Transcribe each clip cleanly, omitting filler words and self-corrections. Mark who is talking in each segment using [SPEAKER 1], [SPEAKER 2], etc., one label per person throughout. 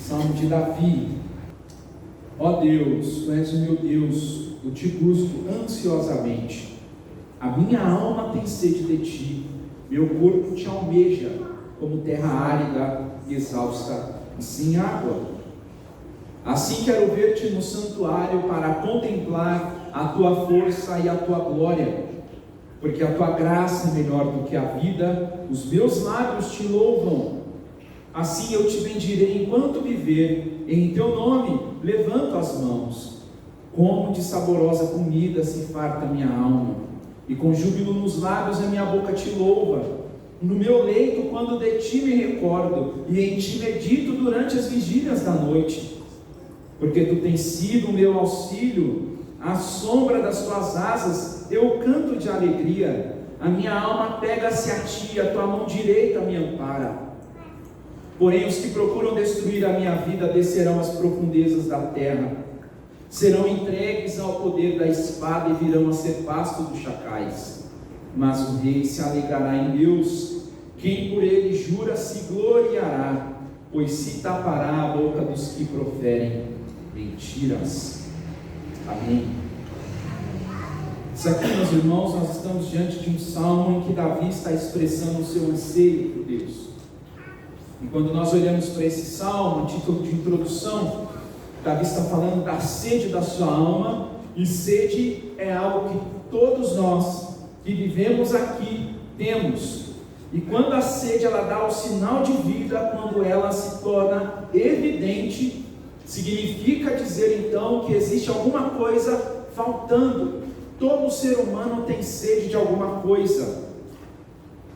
[SPEAKER 1] Salmo de Davi. Ó Deus, Tu és o meu Deus, eu te busco ansiosamente. A minha alma tem sede de Ti, meu corpo te almeja, como terra árida e exausta e sem água. Assim quero ver-te no santuário para contemplar a Tua força e a Tua glória, porque a Tua graça é melhor do que a vida, os meus lábios te louvam. Assim eu te bendirei enquanto viver, em Teu nome levanto as mãos. Como de saborosa comida se farta minha alma, e com júbilo nos lábios a minha boca te louva. No meu leito, quando de Ti me recordo, e em Ti medito durante as vigílias da noite, porque Tu tens sido o meu auxílio, à sombra das Tuas asas eu canto de alegria. A minha alma pega-se a Ti, a Tua mão direita me ampara. Porém os que procuram destruir a minha vida descerão às profundezas da terra, serão entregues ao poder da espada e virão a ser pasto dos chacais. Mas o rei se alegrará em Deus, quem por ele jura se gloriará, pois se tapará a boca dos que proferem mentiras. Amém. Isso aqui, meus irmãos, nós estamos diante de um salmo em que Davi está expressando o seu anseio por Deus. E quando nós olhamos para esse salmo, título de introdução, Davi está falando da sede da sua alma, e sede é algo que todos nós que vivemos aqui temos. E quando a sede ela dá o sinal de vida, quando ela se torna evidente, significa dizer então que existe alguma coisa faltando. Todo ser humano tem sede de alguma coisa,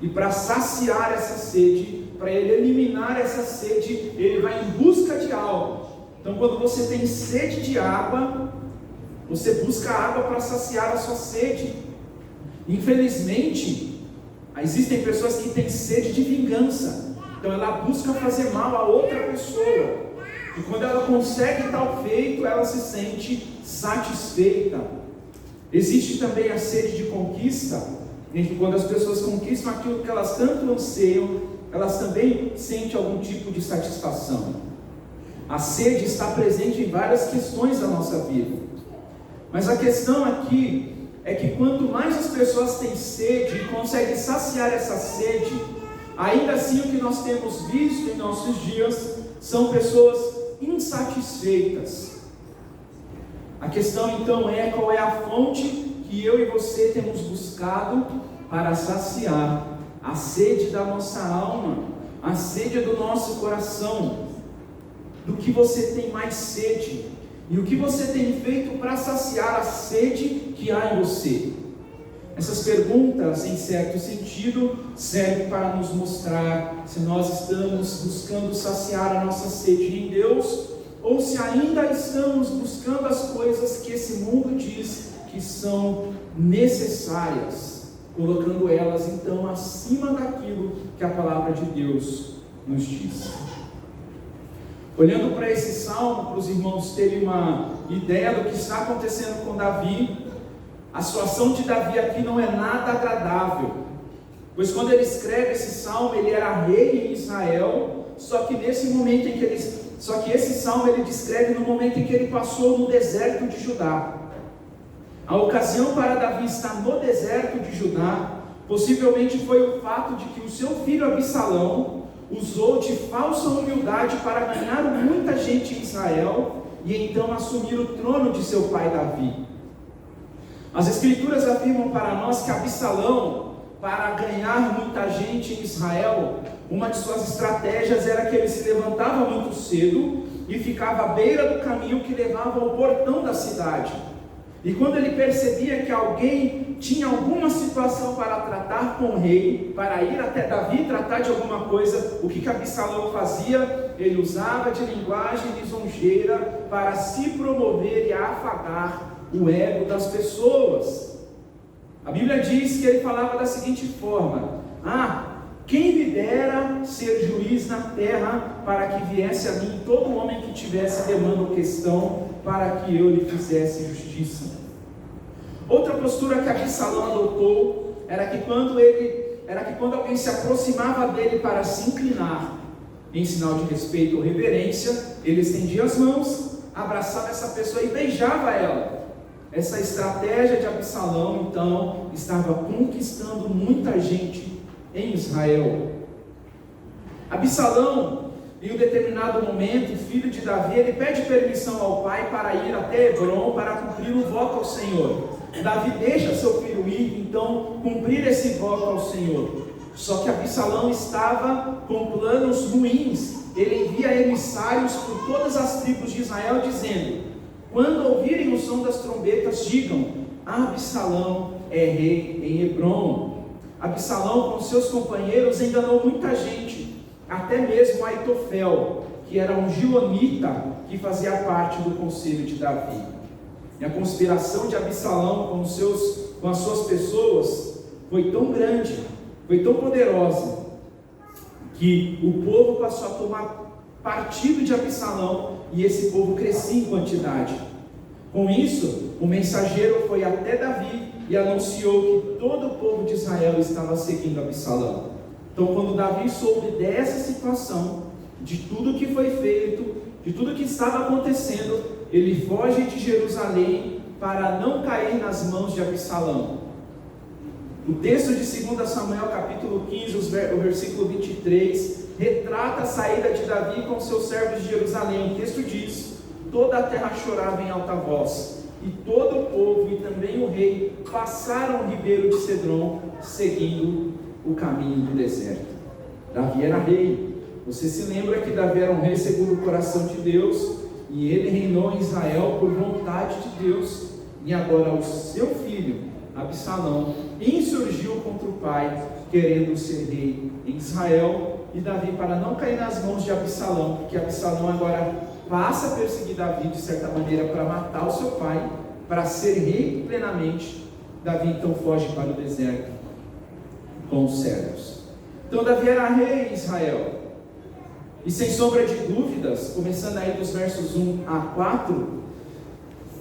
[SPEAKER 1] e para saciar essa sede, para ele eliminar essa sede, ele vai em busca de algo. Então quando você tem sede de água, você busca água para saciar a sua sede. Infelizmente, existem pessoas que têm sede de vingança, então ela busca fazer mal a outra pessoa, e quando ela consegue tal feito, ela se sente satisfeita. Existe também a sede de conquista, em que quando as pessoas conquistam aquilo que elas tanto anseiam, elas também sentem algum tipo de satisfação. A sede está presente em várias questões da nossa vida, mas a questão aqui é que quanto mais as pessoas têm sede e conseguem saciar essa sede, ainda assim o que nós temos visto em nossos dias são pessoas insatisfeitas. A questão então é qual é a fonte que eu e você temos buscado para saciar a sede da nossa alma, a sede do nosso coração. Do que você tem mais sede, e o que você tem feito para saciar a sede que há em você? Essas perguntas, em certo sentido, servem para nos mostrar se nós estamos buscando saciar a nossa sede em Deus, ou se ainda estamos buscando as coisas que esse mundo diz que são necessárias, colocando elas então acima daquilo que a palavra de Deus nos diz. Olhando para esse salmo, para os irmãos terem uma ideia do que está acontecendo com Davi, a situação de Davi aqui não é nada agradável, pois quando ele escreve esse salmo, ele era rei em Israel, só que esse salmo ele descreve no momento em que ele passou no deserto de Judá. A ocasião para Davi estar no deserto de Judá, possivelmente foi o fato de que o seu filho Absalão usou de falsa humildade para ganhar muita gente em Israel, e então assumir o trono de seu pai Davi. As escrituras afirmam para nós que Absalão, para ganhar muita gente em Israel, uma de suas estratégias era que ele se levantava muito cedo e ficava à beira do caminho que levava ao portão da cidade. E quando ele percebia que alguém tinha alguma situação para tratar com o rei, para ir até Davi tratar de alguma coisa, o que Absalão fazia? Ele usava de linguagem lisonjeira para se promover e afagar o ego das pessoas. A Bíblia diz que ele falava da seguinte forma: quem me dera ser juiz na terra, para que viesse a mim todo homem que tivesse demanda ou questão, para que eu lhe fizesse justiça. Outra postura que Absalão adotou era que quando alguém se aproximava dele para se inclinar, em sinal de respeito ou reverência, ele estendia as mãos, abraçava essa pessoa e beijava ela. Essa estratégia de Absalão, então, estava conquistando muita gente em Israel. Absalão, em um determinado momento, filho de Davi, ele pede permissão ao pai para ir até Hebrom para cumprir o voto ao Senhor. Davi deixa seu filho ir, então, cumprir esse voto ao Senhor. Só que Absalão estava com planos ruins. Ele envia emissários por todas as tribos de Israel, dizendo: quando ouvirem o som das trombetas, digam: Absalão é rei em Hebrom. Absalão, com seus companheiros, enganou muita gente, até mesmo Aitofel, que era um gilonita que fazia parte do conselho de Davi. E a conspiração de Absalão com as suas pessoas foi tão grande, foi tão poderosa, que o povo passou a tomar partido de Absalão e esse povo crescia em quantidade. Com isso, o mensageiro foi até Davi e anunciou que todo o povo de Israel estava seguindo Absalão. Então, quando Davi soube dessa situação, de tudo que foi feito, de tudo que estava acontecendo, ele foge de Jerusalém para não cair nas mãos de Absalão. O texto de 2 Samuel capítulo 15, o versículo 23, retrata a saída de Davi com seus servos de Jerusalém. O texto diz: toda a terra chorava em alta voz, e todo o povo e também o rei passaram o ribeiro de Cedron, seguindo o caminho do deserto. Davi era rei. Você se lembra que Davi era um rei segundo o coração de Deus, e ele reinou em Israel por vontade de Deus. E agora o seu filho Absalão insurgiu contra o pai, querendo ser rei em Israel. E Davi, para não cair nas mãos de Absalão, porque Absalão agora passa a perseguir Davi de certa maneira para matar o seu pai, para ser rei plenamente, Davi então foge para o deserto com os servos. Então Davi era rei em Israel, e sem sombra de dúvidas, começando aí dos versos 1 a 4,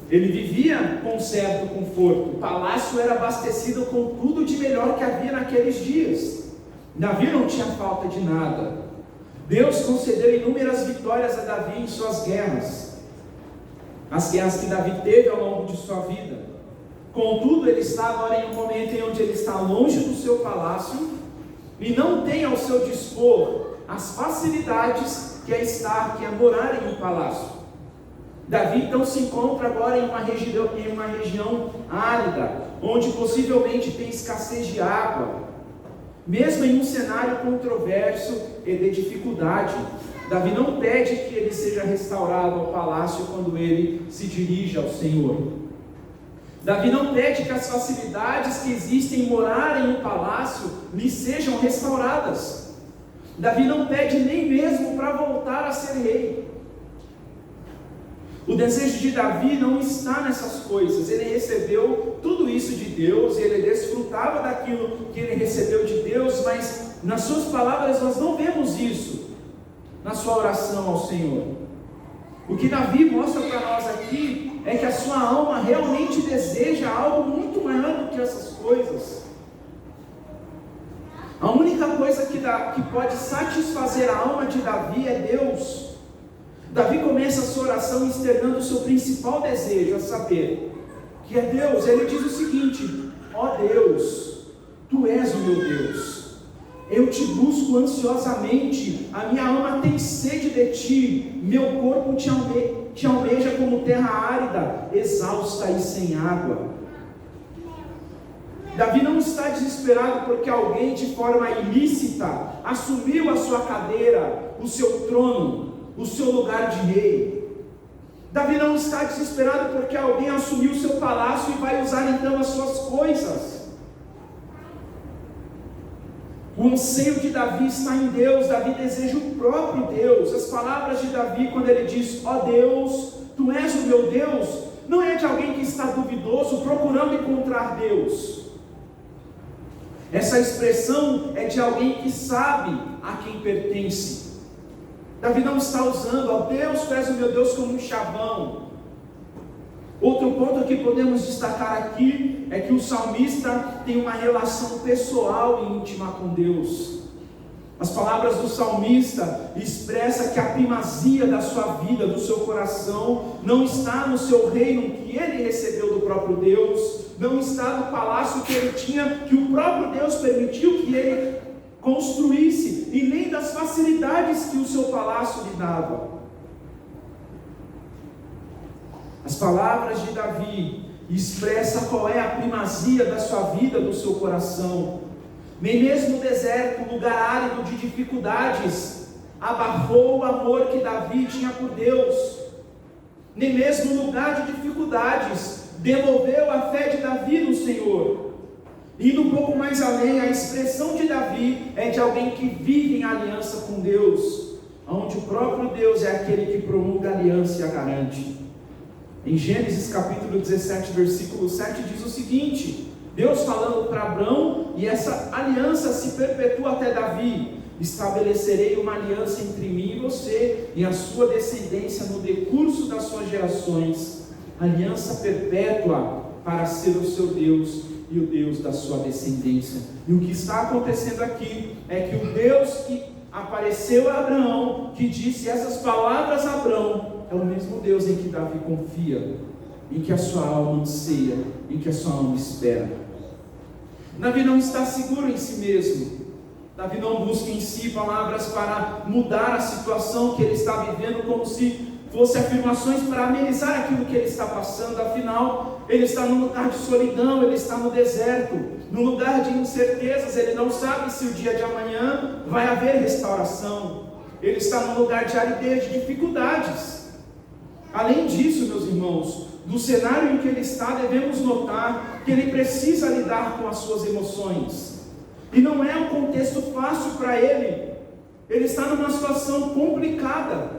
[SPEAKER 1] ele vivia com certo conforto. O palácio era abastecido com tudo de melhor que havia naqueles dias. Davi não tinha falta de nada. Deus concedeu inúmeras vitórias a Davi em suas guerras, as guerras que Davi teve ao longo de sua vida. Contudo, ele está agora em um momento em onde ele está longe do seu palácio e não tem ao seu dispor as facilidades que é morar em um palácio. Davi então se encontra agora em uma região árida, onde possivelmente tem escassez de água. Mesmo em um cenário controverso e de dificuldade, Davi não pede que ele seja restaurado ao palácio quando ele se dirige ao Senhor. Davi não pede que as facilidades que existem em morar em um palácio lhe sejam restauradas. Davi não pede nem mesmo para voltar a ser rei. O desejo de Davi não está nessas coisas. Ele recebeu tudo isso de Deus, ele desfrutava daquilo que ele recebeu de Deus, mas nas suas palavras nós não vemos isso na sua oração ao Senhor. O que Davi mostra para nós aqui é que a sua alma realmente deseja algo muito maior do que essas coisas. A única coisa que pode satisfazer a alma de Davi é Deus. Davi começa a sua oração externando o seu principal desejo, a saber, que é Deus. Ele diz o seguinte: ó Deus, Tu és o meu Deus, eu te busco ansiosamente, a minha alma tem sede de Ti, meu corpo te almeja como terra árida, exausta e sem água. Davi não está desesperado porque alguém de forma ilícita assumiu a sua cadeira, o seu trono, o seu lugar de rei. Davi não está desesperado porque alguém assumiu o seu palácio e vai usar então as suas coisas. O anseio de Davi está em Deus. Davi deseja o próprio Deus. As palavras de Davi, quando ele diz: ó Deus, Tu és o meu Deus, não é de alguém que está duvidoso, procurando encontrar Deus. Essa expressão é de alguém que sabe a quem pertence. Davi não está usando: ó Deus, Tu és o meu Deus, como um chavão. Outro ponto que podemos destacar aqui é que o salmista tem uma relação pessoal e íntima com Deus. As palavras do salmista expressam que a primazia da sua vida, do seu coração, não está no seu reino que ele recebeu do próprio Deus, não está no palácio que ele tinha, que o próprio Deus permitiu que ele construísse, e nem das facilidades que o seu palácio lhe dava. As palavras de Davi expressam qual é a primazia da sua vida, do seu coração. Nem mesmo o deserto, lugar árido de dificuldades, abafou o amor que Davi tinha por Deus. Nem mesmo o lugar de dificuldades demoveu a fé de Davi no Senhor. Indo um pouco mais além, a expressão de Davi é de alguém que vive em aliança com Deus, onde o próprio Deus é aquele que promulga a aliança e a garante. Em Gênesis capítulo 17, versículo 7 diz o seguinte: Deus falando para Abrão, e essa aliança se perpetua até Davi: estabelecerei uma aliança entre mim e você e a sua descendência no decurso das suas gerações, aliança perpétua para ser o seu Deus e o Deus da sua descendência. E o que está acontecendo aqui é que o Deus que apareceu a Abraão, que disse essas palavras a Abraão, é o mesmo Deus em que Davi confia, em que a sua alma anseia, em que a sua alma espera. Davi não está seguro em si mesmo. Davi não busca em si palavras para mudar a situação que ele está vivendo, como se fossem afirmações para amenizar aquilo que ele está passando. Afinal, ele está num lugar de solidão, ele está no deserto, num lugar de incertezas. Ele não sabe se o dia de amanhã vai haver restauração. Ele está num lugar de aridez, de dificuldades. Além disso, meus irmãos, do cenário em que ele está, devemos notar que ele precisa lidar com as suas emoções. E não é um contexto fácil para ele. Ele está numa situação complicada.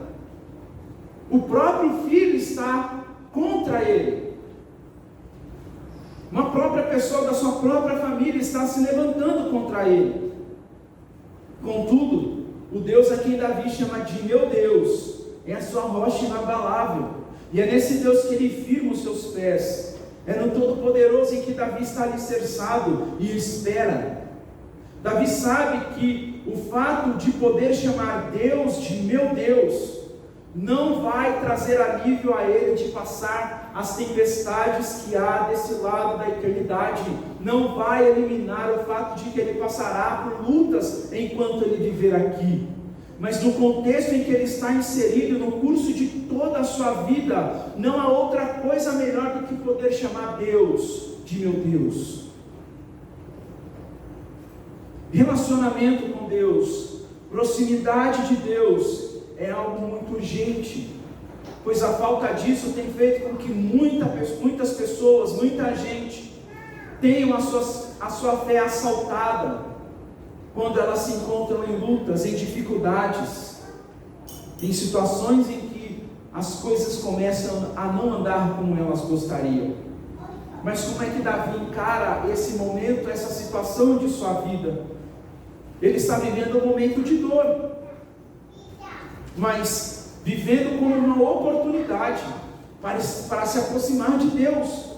[SPEAKER 1] O próprio filho está contra ele. Uma própria pessoa da sua própria família está se levantando contra ele. Contudo, o Deus a quem Davi chama de meu Deus é a sua rocha inabalável. E é nesse Deus que ele firma os seus pés. É no Todo-Poderoso em que Davi está alicerçado e espera. Davi sabe que o fato de poder chamar Deus de meu Deus não vai trazer alívio a ele de passar as tempestades que há desse lado da eternidade. Não vai eliminar o fato de que ele passará por lutas enquanto ele viver aqui. Mas no contexto em que ele está inserido, no curso de toda a sua vida, não há outra coisa melhor do que poder chamar Deus de meu Deus. Relacionamento com Deus, proximidade de Deus é algo muito urgente, pois a falta disso tem feito com que muitas pessoas, muita gente tenham a sua fé assaltada quando elas se encontram em lutas, em dificuldades, em situações em que as coisas começam a não andar como elas gostariam. Mas como é que Davi encara esse momento, essa situação de sua vida? Ele está vivendo um momento de dor, mas vivendo como uma oportunidade para se aproximar de Deus.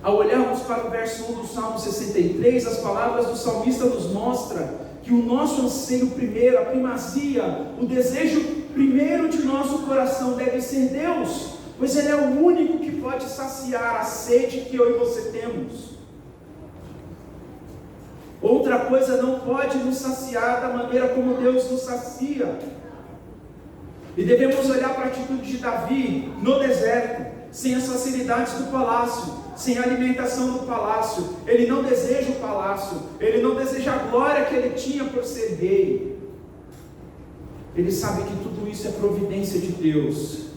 [SPEAKER 1] Ao olharmos para o verso 1 do Salmo 63, as palavras do salmista nos mostram que o nosso anseio primeiro, a primazia, o desejo primeiro de nosso coração deve ser Deus, pois Ele é o único que pode saciar a sede que eu e você temos. Outra coisa não pode nos saciar da maneira como Deus nos sacia. E devemos olhar para a atitude de Davi no deserto, sem as facilidades do palácio, sem a alimentação do palácio. Ele não deseja o palácio, ele não deseja a glória que ele tinha por ser rei. Ele sabe que tudo isso é providência de Deus.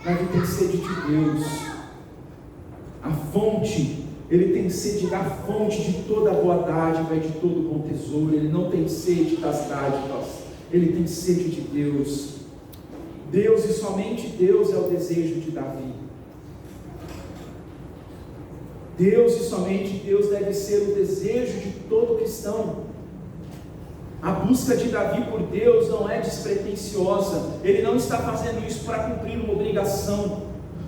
[SPEAKER 1] Davi tem sede de Deus, a fonte. Ele tem sede da fonte de toda a boa dádiva e de todo bom tesouro. Ele não tem sede das dádivas, ele tem sede de Deus. Deus e somente Deus é o desejo de Davi. Deus e somente Deus deve ser o desejo de todo cristão. A busca de Davi por Deus não é despretensiosa. Ele não está fazendo isso para cumprir uma obrigação.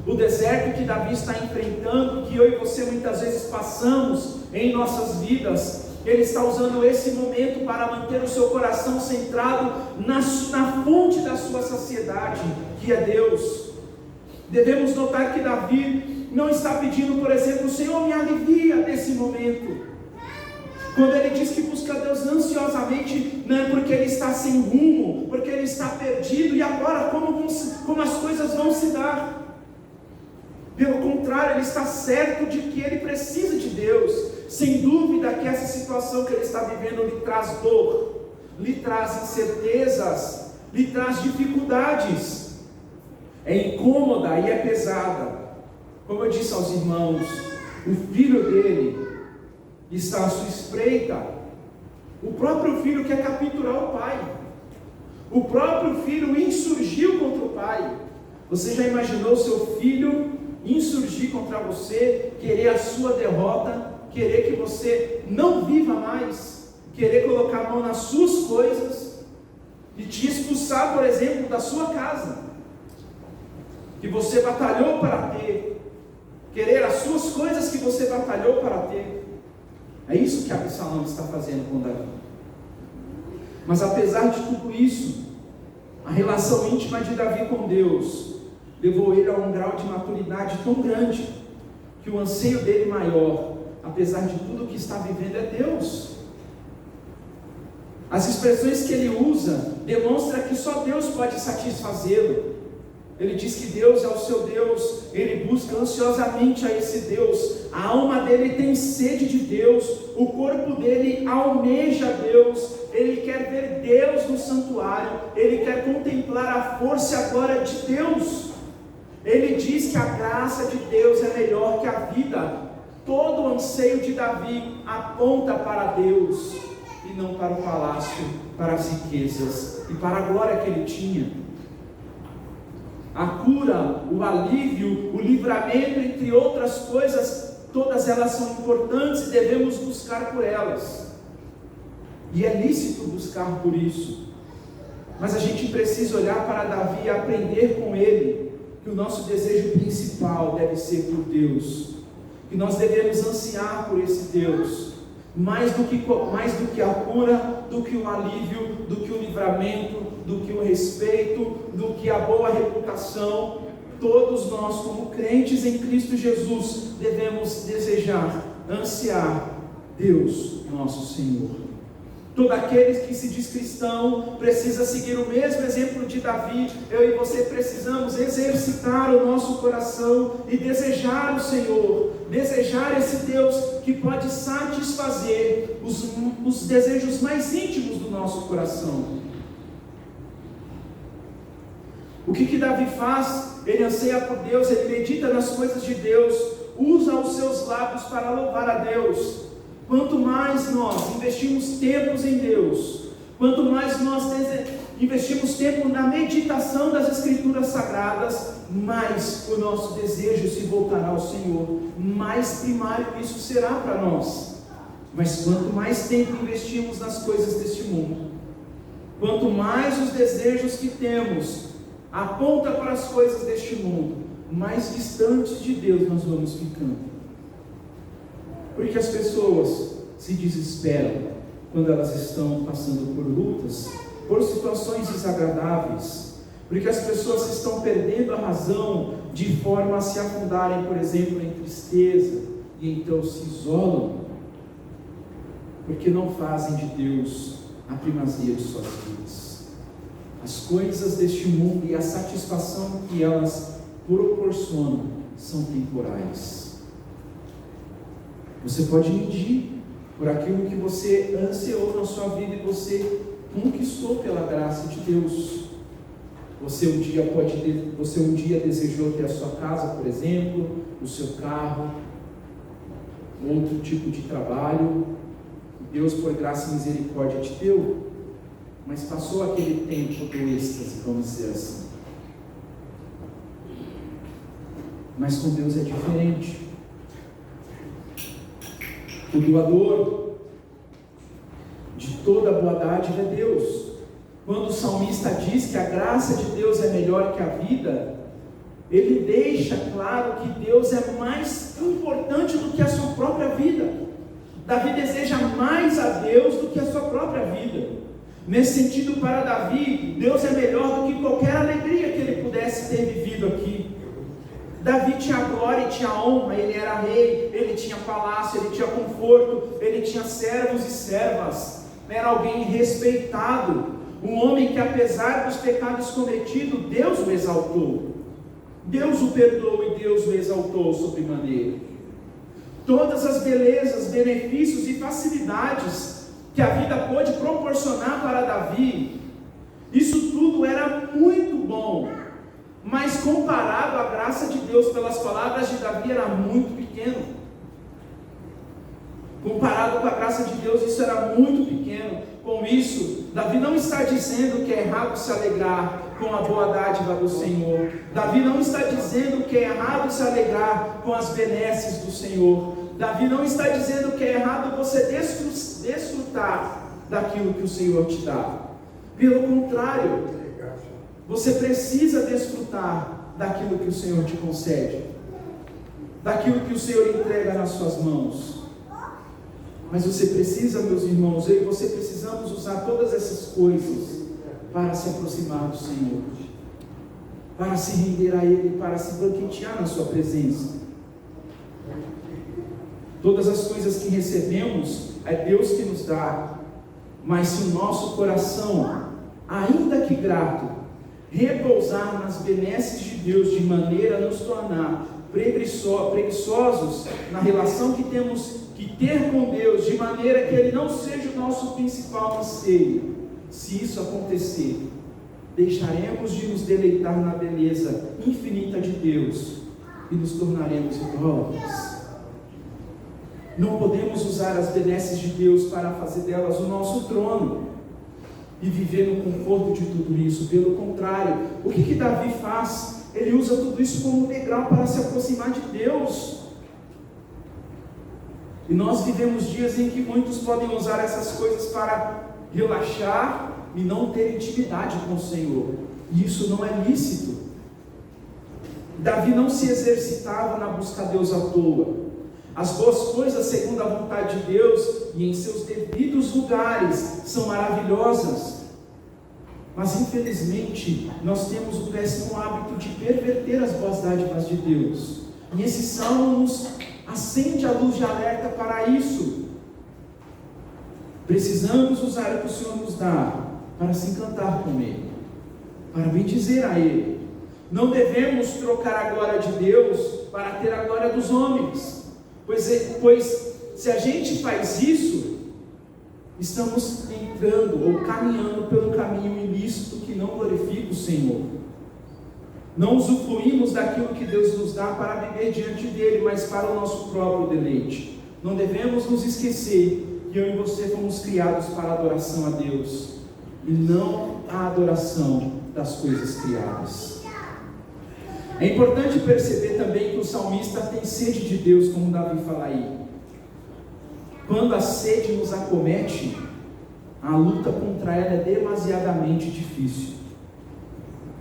[SPEAKER 1] O deserto que Davi está enfrentando, que eu e você muitas vezes passamos em nossas vidas, Ele está usando esse momento para manter o seu coração centrado na fonte da sua saciedade, que é Deus. Devemos notar que Davi não está pedindo, por exemplo, Senhor, me alivia desse momento. Quando ele diz que busca Deus ansiosamente, não é porque ele está sem rumo, porque ele está perdido, e agora como as coisas vão se dar? Pelo contrário, ele está certo de que ele precisa de Deus. Sem dúvida que essa situação que ele está vivendo lhe traz dor, lhe traz incertezas, lhe traz dificuldades. É incômoda e é pesada. Como eu disse aos irmãos, o filho dele está à sua espreita. O próprio filho quer capturar o pai. O próprio filho insurgiu contra o pai. Você já imaginou seu filho insurgir contra você, querer a sua derrota, querer que você não viva mais, querer colocar a mão nas suas coisas e te expulsar, por exemplo, da sua casa, que você batalhou para ter, querer as suas coisas que você batalhou para ter? É isso que Absalão está fazendo com Davi. Mas apesar de tudo isso, a relação íntima de Davi com Deus levou ele a um grau de maturidade tão grande, que o anseio dele maior, apesar de tudo que está vivendo, é Deus. As expressões que ele usa demonstram que só Deus pode satisfazê-lo. Ele diz que Deus é o seu Deus, ele busca ansiosamente a esse Deus, a alma dele tem sede de Deus, o corpo dele almeja Deus, ele quer ver Deus no santuário, ele quer contemplar a força e a glória de Deus. Ele diz que a graça de Deus é melhor que a vida. Todo o anseio de Davi aponta para Deus, e não para o palácio, para as riquezas e para a glória que ele tinha. A cura, o alívio, o livramento, entre outras coisas, todas elas são importantes e devemos buscar por elas. E é lícito buscar por isso. Mas a gente precisa olhar para Davi e aprender com ele que o nosso desejo principal deve ser por Deus. Que nós devemos ansiar por esse Deus. Mais do que a cura, do que o alívio, do que o livramento, do que o respeito, do que a boa reputação. Todos nós, como crentes em Cristo Jesus, devemos desejar, ansiar Deus, nosso Senhor. Todo aquele que se diz cristão precisa seguir o mesmo exemplo de Davi. Eu e você precisamos exercitar o nosso coração e desejar o Senhor, desejar esse Deus que pode satisfazer os desejos mais íntimos do nosso coração. O que Davi faz? Ele anseia por Deus, ele medita nas coisas de Deus, usa os seus lábios para louvar a Deus. Quanto mais nós investimos tempos em Deus, quanto mais nós investimos tempo na meditação das Escrituras Sagradas, mais o nosso desejo se voltará ao Senhor, mais primário isso será para nós. Mas quanto mais tempo investimos nas coisas deste mundo, quanto mais os desejos que temos apontam para as coisas deste mundo, mais distantes de Deus nós vamos ficando. Porque as pessoas se desesperam quando elas estão passando por lutas, por situações desagradáveis, porque as pessoas estão perdendo a razão de forma a se afundarem, por exemplo, em tristeza, e então se isolam, porque não fazem de Deus a primazia de suas vidas. As coisas deste mundo e a satisfação que elas proporcionam são temporais. Você pode medir por aquilo que você ansiou na sua vida e você conquistou pela graça de Deus. Você um dia desejou ter a sua casa, por exemplo, o seu carro, outro tipo de trabalho. Deus, por graça e misericórdia, te deu, mas passou aquele tempo do êxtase, vamos dizer assim. Mas com Deus é diferente. O doador de toda boa dádiva é Deus. Quando o salmista diz que a graça de Deus é melhor que a vida, ele deixa claro que Deus é mais importante do que a sua própria vida. Davi deseja mais a Deus do que a sua própria vida. Nesse sentido, para Davi, Deus é melhor do que qualquer alegria que ele pudesse ter vivido aqui. Davi tinha glória e tinha honra, ele era rei, ele tinha palácio, ele tinha conforto, ele tinha servos e servas, era alguém respeitado, um homem que, apesar dos pecados cometidos, Deus o exaltou, Deus o perdoou e Deus o exaltou sobremaneira. Todas as belezas, benefícios e facilidades que a vida pôde proporcionar para Davi, isso tudo era muito bom, mas comparado à graça de Deus pelas palavras de Davi, era muito pequeno. Comparado com a graça de Deus, isso era muito pequeno. Com isso, Davi não está dizendo que é errado se alegrar com a boa dádiva do Senhor. Davi não está dizendo que é errado se alegrar com as benesses do Senhor. Davi não está dizendo que é errado você desfrutar daquilo que o Senhor te dá. Pelo contrário, você precisa desfrutar daquilo que o Senhor te concede, daquilo que o Senhor entrega nas suas mãos. Mas você precisa, meus irmãos, eu e você precisamos usar todas essas coisas para se aproximar do Senhor, para se render a Ele, para se banquetear na sua presença. Todas as coisas que recebemos é Deus que nos dá, mas se o nosso coração, ainda que grato, repousar nas benesses de Deus de maneira a nos tornar preguiçosos na relação que temos que ter com Deus, de maneira que Ele não seja o nosso principal anseio, se isso acontecer, deixaremos de nos deleitar na beleza infinita de Deus e nos tornaremos idólatras. Não podemos usar as benesses de Deus para fazer delas o nosso trono e viver no conforto de tudo isso. Pelo contrário, o que Davi faz? Ele usa tudo isso como degrau para se aproximar de Deus. E nós vivemos dias em que muitos podem usar essas coisas para relaxar e não ter intimidade com o Senhor. E isso não é lícito. Davi não se exercitava na busca a Deus à toa. As boas coisas segundo a vontade de Deus e em seus devidos lugares são maravilhosas. Mas infelizmente nós temos o péssimo hábito de perverter as boas dádivas de Deus. E esse salmo nos acende a luz de alerta para isso. Precisamos usar o que o Senhor nos dá para se encantar com Ele, para bendizer a Ele. Não devemos trocar a glória de Deus para ter a glória dos homens. Pois se a gente faz isso, estamos entrando ou caminhando pelo caminho ilícito que não glorifica o Senhor. Não usufruímos daquilo que Deus nos dá para viver diante dEle, mas para o nosso próprio deleite. Não devemos nos esquecer que eu e você fomos criados para a adoração a Deus e não a adoração das coisas criadas. É importante perceber também que o salmista tem sede de Deus, como Davi fala aí. Quando a sede nos acomete, a luta contra ela é demasiadamente difícil.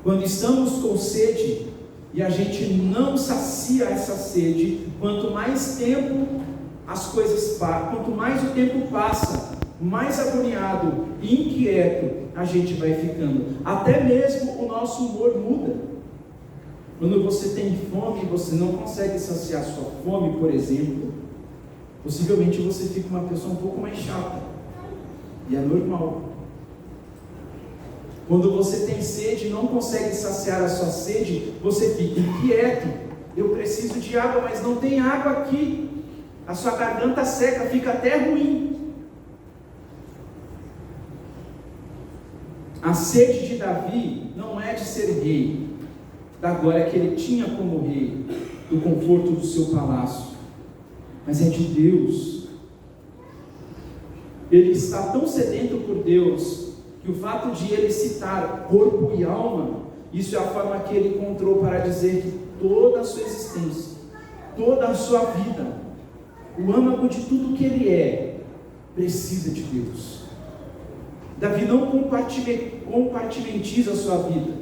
[SPEAKER 1] Quando estamos com sede e a gente não sacia essa sede, quanto mais tempo as coisas passam, quanto mais o tempo passa, mais agoniado e inquieto a gente vai ficando. Até mesmo o nosso humor muda. Quando você tem fome e você não consegue saciar sua fome, por exemplo, possivelmente você fica uma pessoa um pouco mais chata. E é normal. Quando você tem sede e não consegue saciar a sua sede, você fica inquieto. Eu preciso de água, mas não tem água aqui. A sua garganta seca, fica até ruim. A sede de Davi não é de ser rei, da glória que ele tinha como rei, do conforto do seu palácio, mas é de Deus. Ele está tão sedento por Deus, que o fato de ele citar corpo e alma, isso é a forma que ele encontrou para dizer que toda a sua existência, toda a sua vida, o âmago de tudo que ele é, precisa de Deus. Davi não compartimentiza a sua vida.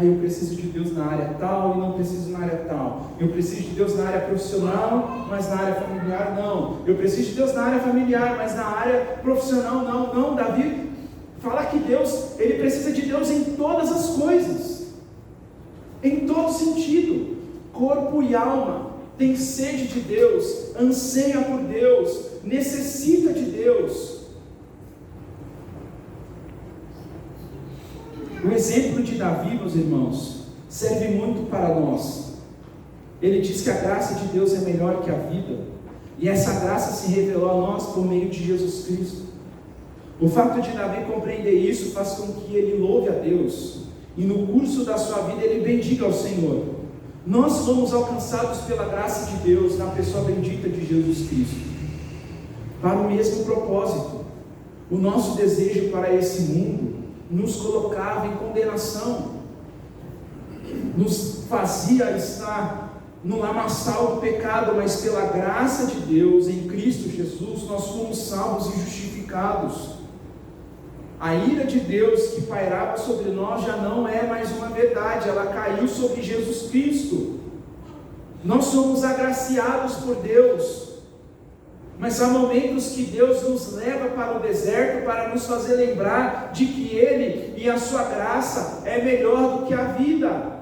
[SPEAKER 1] Eu preciso de Deus na área tal e não preciso na área tal. Eu preciso de Deus na área profissional, mas na área familiar não. Eu preciso de Deus na área familiar, mas na área profissional não. Não, Davi fala que Deus, ele precisa de Deus em todas as coisas, em todo sentido. Corpo e alma tem sede de Deus, anseia por Deus, necessita de Deus. O exemplo de Davi, meus irmãos, serve muito para nós. Ele diz que a graça de Deus é melhor que a vida, e essa graça se revelou a nós por meio de Jesus Cristo. O fato de Davi compreender isso faz com que ele louve a Deus, e no curso da sua vida ele bendiga ao Senhor. Nós fomos alcançados pela graça de Deus na pessoa bendita de Jesus Cristo, para o mesmo propósito. O nosso desejo para esse mundo nos colocava em condenação, nos fazia estar no lamaçal do pecado, mas pela graça de Deus em Cristo Jesus nós fomos salvos e justificados. A ira de Deus que pairava sobre nós já não é mais uma verdade, ela caiu sobre Jesus Cristo. Nós somos agraciados por Deus, mas há momentos que Deus nos leva para o deserto para nos fazer lembrar de que Ele e a sua graça é melhor do que a vida.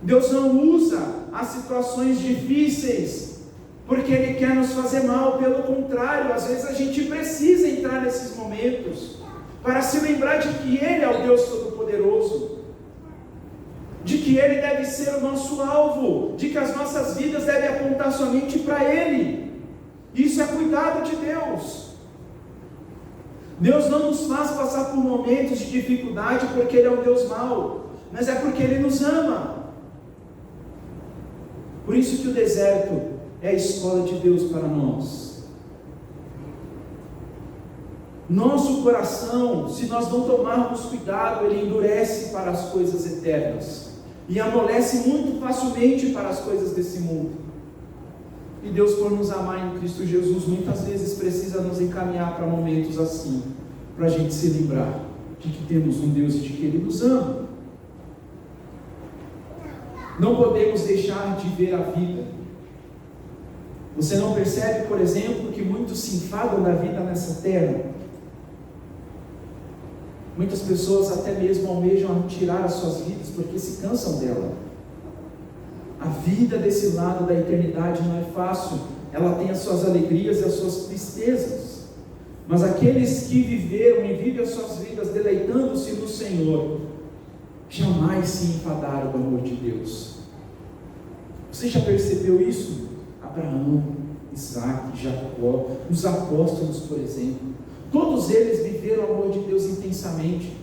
[SPEAKER 1] Deus não usa as situações difíceis porque Ele quer nos fazer mal, pelo contrário, às vezes a gente precisa entrar nesses momentos para se lembrar de que Ele é o Deus Todo-Poderoso, de que Ele deve ser o nosso alvo, de que as nossas vidas devem apontar somente para Ele. Isso é cuidado de Deus. Deus não nos faz passar por momentos de dificuldade porque Ele é um Deus mau, mas é porque Ele nos ama. Por isso que o deserto é a escola de Deus para nós. Nosso coração, se nós não tomarmos cuidado, ele endurece para as coisas eternas e amolece muito facilmente para as coisas desse mundo. E Deus, por nos amar em Cristo Jesus, muitas vezes precisa nos encaminhar para momentos assim, para a gente se lembrar de que temos um Deus e de que Ele nos ama. Não podemos deixar de ver a vida. Você não percebe, por exemplo, que muitos se enfadam da vida nessa terra? Muitas pessoas até mesmo almejam tirar as suas vidas porque se cansam dela. A vida desse lado da eternidade não é fácil, ela tem as suas alegrias e as suas tristezas, mas aqueles que viveram e vivem as suas vidas deleitando-se no Senhor, jamais se enfadaram do amor de Deus. Você já percebeu isso? Abraão, Isaac, Jacó, os apóstolos, por exemplo, todos eles viveram o amor de Deus intensamente,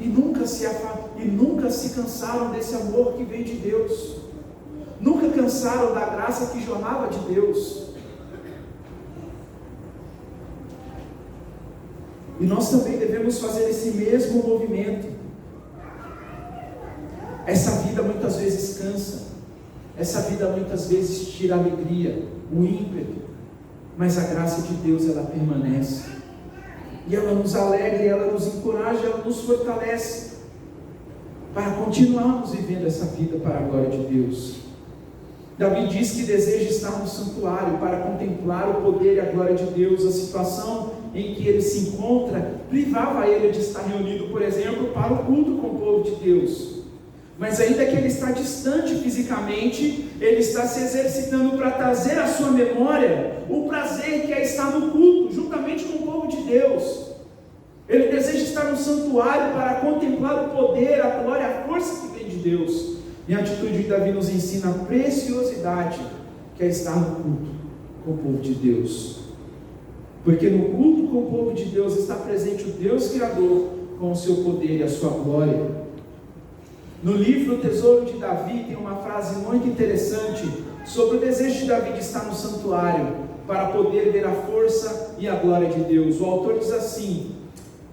[SPEAKER 1] e nunca se cansaram desse amor que vem de Deus, nunca cansaram da graça que jorrava de Deus. E nós também devemos fazer esse mesmo movimento. Essa vida muitas vezes cansa, essa vida muitas vezes tira a alegria, o ímpeto, mas a graça de Deus, ela permanece. E ela nos alegra, ela nos encoraja, ela nos fortalece para continuarmos vivendo essa vida para a glória de Deus. Davi diz que deseja estar no santuário para contemplar o poder e a glória de Deus. A situação em que ele se encontra privava ele de estar reunido, por exemplo, para o culto com o povo de Deus. Mas ainda que ele está distante fisicamente, ele está se exercitando para trazer à sua memória o prazer que é estar no culto, juntamente com o povo de Deus. Ele deseja estar no santuário para contemplar o poder, a glória, a força que vem de Deus. E a atitude de Davi nos ensina a preciosidade que é estar no culto com o povo de Deus. Porque no culto com o povo de Deus está presente o Deus Criador com o seu poder e a sua glória. No livro O Tesouro de Davi tem uma frase muito interessante sobre o desejo de Davi de estar no santuário para poder ver a força e a glória de Deus. O autor diz assim: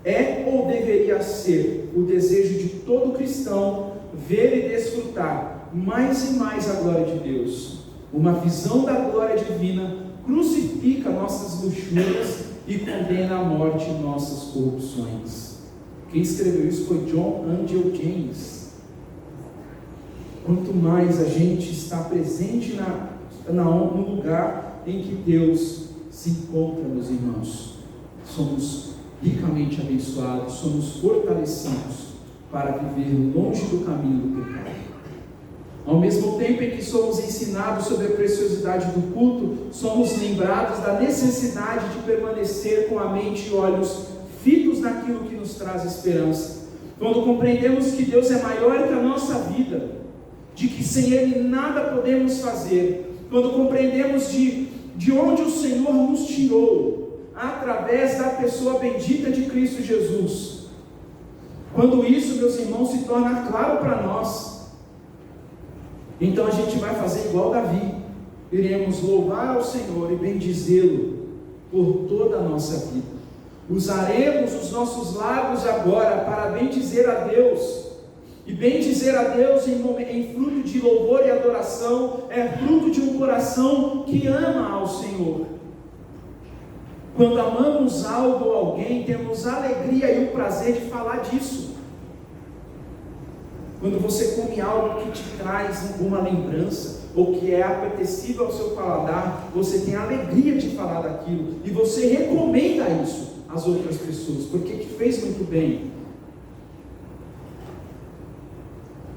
[SPEAKER 1] é ou deveria ser o desejo de todo cristão ver e desfrutar mais e mais a glória de Deus. Uma visão da glória divina crucifica nossas luxúrias e condena à morte nossas corrupções. Quem escreveu isso foi John Angel James. Quanto mais a gente está presente no lugar em que Deus se encontra, meus irmãos, somos ricamente abençoados, somos fortalecidos para viver longe do caminho do pecado. Ao mesmo tempo em que somos ensinados sobre a preciosidade do culto, somos lembrados da necessidade de permanecer com a mente e olhos fitos naquilo que nos traz esperança. Quando compreendemos que Deus é maior que a nossa vida, de que sem Ele nada podemos fazer, quando compreendemos de onde o Senhor nos tirou, através da pessoa bendita de Cristo Jesus, quando isso, meus irmãos, se torna claro para nós, então a gente vai fazer igual Davi, iremos louvar ao Senhor e bendizê-lo por toda a nossa vida. Usaremos os nossos lábios agora para bendizer a Deus. E bendizer a Deus em fruto de louvor e adoração é fruto de um coração que ama ao Senhor. Quando amamos algo ou alguém, temos a alegria e o prazer de falar disso. Quando você come algo que te traz alguma lembrança, ou que é apetecível ao seu paladar, você tem a alegria de falar daquilo, e você recomenda isso às outras pessoas, porque te fez muito bem.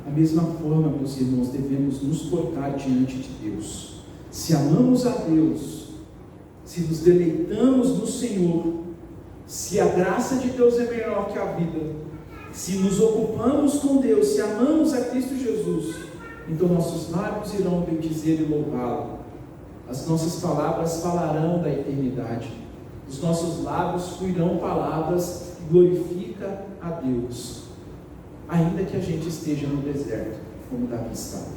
[SPEAKER 1] Da mesma forma, meus irmãos, devemos nos portar diante de Deus. Se amamos a Deus, se nos deleitamos no Senhor, se a graça de Deus é melhor que a vida, se nos ocupamos com Deus, se amamos a Cristo Jesus, então nossos lábios irão bendizer e louvá-lo. As nossas palavras falarão da eternidade. Os nossos lábios fluirão palavras que glorificam a Deus, ainda que a gente esteja no deserto, como Davi estava.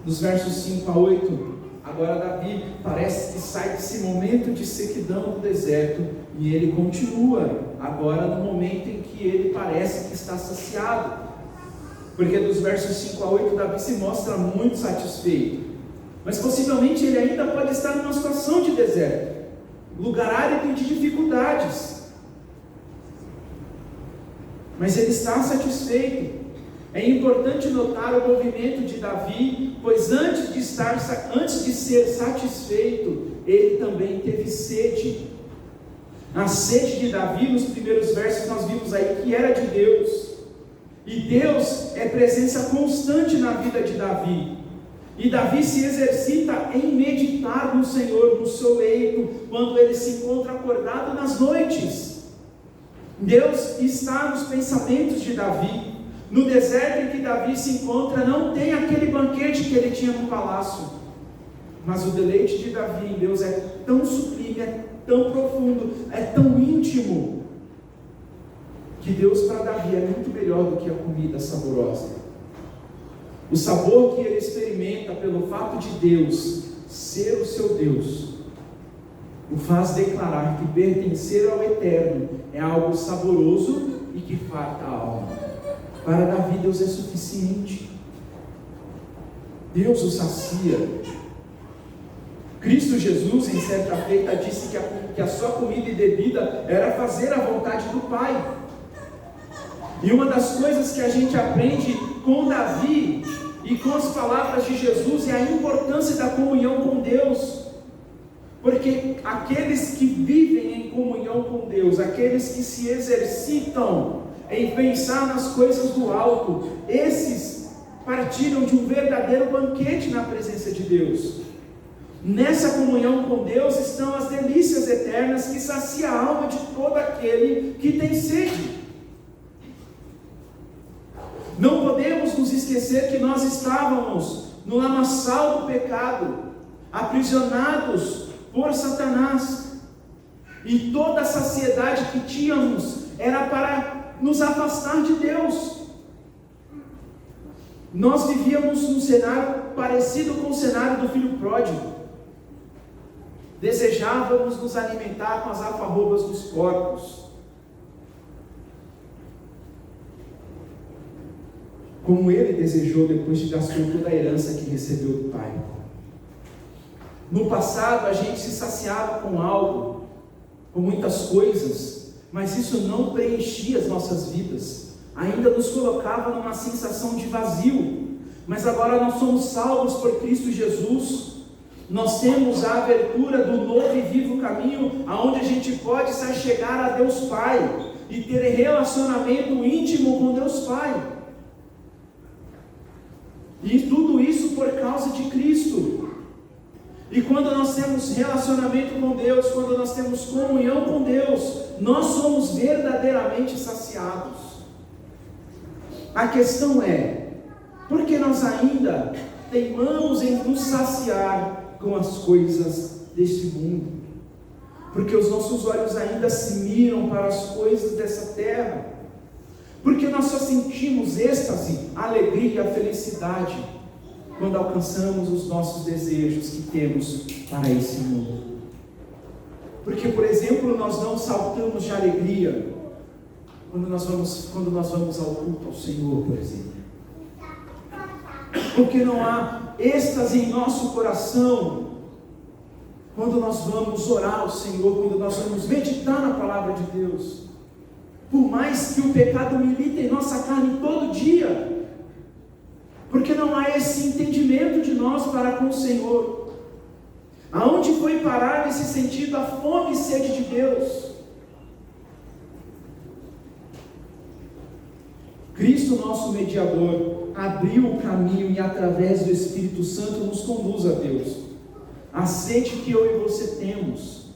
[SPEAKER 1] Dos versos 5 a 8, agora Davi parece que sai desse momento de sequidão do deserto, e ele continua agora no momento em que ele parece que está saciado, porque dos versos 5 a 8 Davi se mostra muito satisfeito, mas possivelmente ele ainda pode estar numa situação de deserto, lugar árido de dificuldades, mas ele está satisfeito. É importante notar o movimento de Davi, pois antes de ser satisfeito, ele também teve sede. A sede de Davi, nos primeiros versos nós vimos aí que era de Deus, e Deus é presença constante na vida de Davi, e Davi se exercita em meditar no Senhor, no seu leito, quando ele se encontra acordado nas noites. Deus está nos pensamentos de Davi. No deserto em que Davi se encontra, não tem aquele banquete que ele tinha no palácio, mas o deleite de Davi em Deus é tão sublime, é tão profundo, é tão íntimo, que Deus para Davi é muito melhor do que a comida saborosa. O sabor que ele experimenta pelo fato de Deus ser o seu Deus, o faz declarar que pertencer ao Eterno é algo saboroso e que farta a alma. Para Davi, Deus é suficiente. Deus o sacia. Cristo Jesus, em certa feita, disse que a sua comida e bebida era fazer a vontade do Pai. E uma das coisas que a gente aprende com Davi e com as palavras de Jesus é a importância da comunhão com Deus. Porque aqueles que vivem em comunhão com Deus, aqueles que se exercitam em pensar nas coisas do alto, esses partilham de um verdadeiro banquete na presença de Deus. Nessa comunhão com Deus estão as delícias eternas que sacia a alma de todo aquele que tem sede. Não podemos nos esquecer que nós estávamos no lamaçal do pecado, aprisionados por Satanás, e toda a saciedade que tínhamos era para nos afastar de Deus. Nós vivíamos num cenário parecido com o cenário do filho pródigo. Desejávamos nos alimentar com as alfarrobas dos porcos, como ele desejou depois de gastar toda a herança que recebeu do pai. No passado a gente se saciava com algo, com muitas coisas, mas isso não preenchia as nossas vidas, ainda nos colocava numa sensação de vazio. Mas agora nós somos salvos por Cristo Jesus, nós temos a abertura do novo e vivo caminho, aonde a gente pode se achegar a Deus Pai, e ter relacionamento íntimo com Deus Pai, e tudo isso por causa de Cristo. E quando nós temos relacionamento com Deus, quando nós temos comunhão com Deus, nós somos verdadeiramente saciados. A questão é, por que nós ainda teimamos em nos saciar com as coisas deste mundo? Porque os nossos olhos ainda se miram para as coisas dessa terra, porque nós só sentimos êxtase, alegria, felicidade, quando alcançamos os nossos desejos que temos para esse mundo. Porque, por exemplo, nós não saltamos de alegria quando nós vamos ao culto ao Senhor, por exemplo. Porque não há êxtase em nosso coração quando nós vamos orar ao Senhor, quando nós vamos meditar na palavra de Deus. Por mais que o pecado milite em nossa carne todo dia, porque não há esse entendimento de nós para com o Senhor. Aonde foi parar nesse sentido a fome e sede de Deus? Cristo, nosso mediador, abriu o caminho e através do Espírito Santo nos conduz a Deus. A sede que eu e você temos,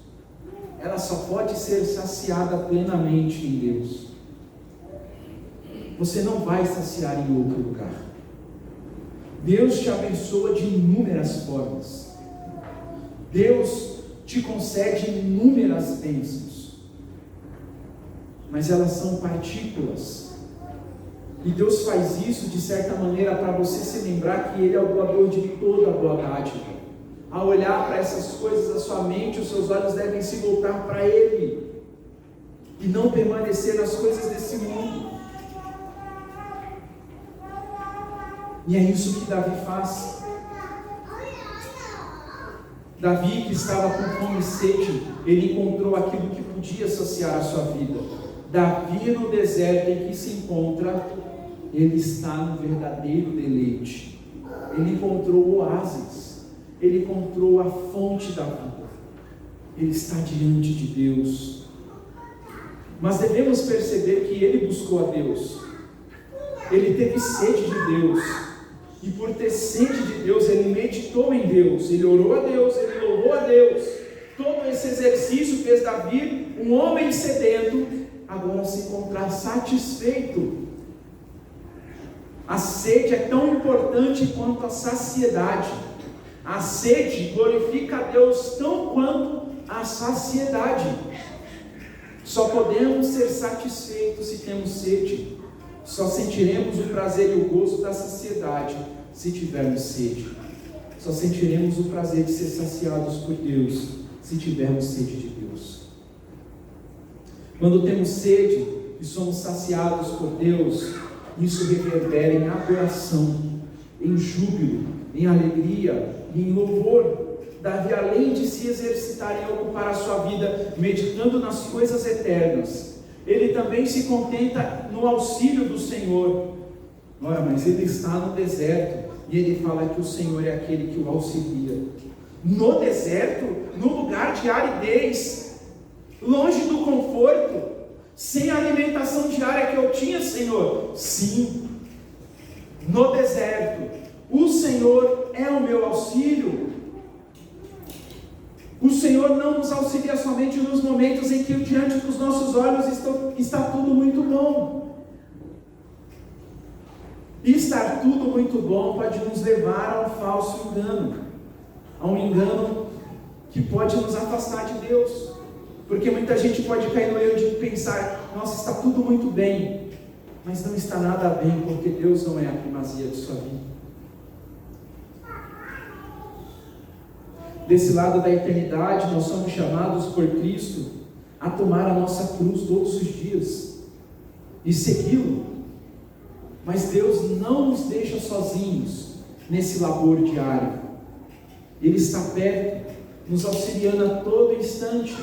[SPEAKER 1] ela só pode ser saciada plenamente em Deus. Você não vai saciar em outro lugar. Deus te abençoa de inúmeras formas. Deus te concede inúmeras bênçãos, mas elas são partículas. E Deus faz isso de certa maneira para você se lembrar que Ele é o doador de toda a boa dádiva. Ao olhar para essas coisas, a sua mente, os seus olhos devem se voltar para Ele e não permanecer nas coisas desse mundo. E é isso que Davi faz. Davi, que estava com fome e sede, ele encontrou aquilo que podia saciar a sua vida. Davi, no deserto em que se encontra, ele está no verdadeiro deleite. Ele encontrou o oásis, ele encontrou a fonte da vida. Ele está diante de Deus. Mas devemos perceber que ele buscou a Deus, ele teve sede de Deus, e por ter sede de Deus, ele meditou em Deus, ele orou a Deus, ele louvou a Deus. Todo esse exercício fez Davi, um homem sedento, agora se encontrar satisfeito. A sede é tão importante quanto a saciedade. A sede glorifica a Deus tão quanto a saciedade. Só podemos ser satisfeitos se temos sede. Só sentiremos o prazer e o gozo da saciedade se tivermos sede. Só sentiremos o prazer de ser saciados por Deus se tivermos sede de Deus. Quando temos sede e somos saciados por Deus, isso reverbera em adoração, em júbilo, em alegria e em louvor. Davi, além de se exercitar em ocupar a sua vida meditando nas coisas eternas, ele também se contenta no auxílio do Senhor. Ora, mas ele está no deserto e ele fala que o Senhor é aquele que o auxilia. No deserto, no lugar de aridez, longe do conforto, sem a alimentação diária que eu tinha, Senhor. Sim, no deserto, o Senhor é o meu auxílio. O Senhor não nos auxilia somente nos momentos em que diante dos nossos olhos está tudo muito bom. E estar tudo muito bom pode nos levar a um falso engano, a um engano que pode nos afastar de Deus, porque muita gente pode cair no erro de pensar: nossa, está tudo muito bem, mas não está nada bem, porque Deus não é a primazia de sua vida. Desse lado da eternidade, nós somos chamados por Cristo a tomar a nossa cruz todos os dias e segui-lo. Mas Deus não nos deixa sozinhos nesse labor diário. Ele está perto, nos auxiliando a todo instante.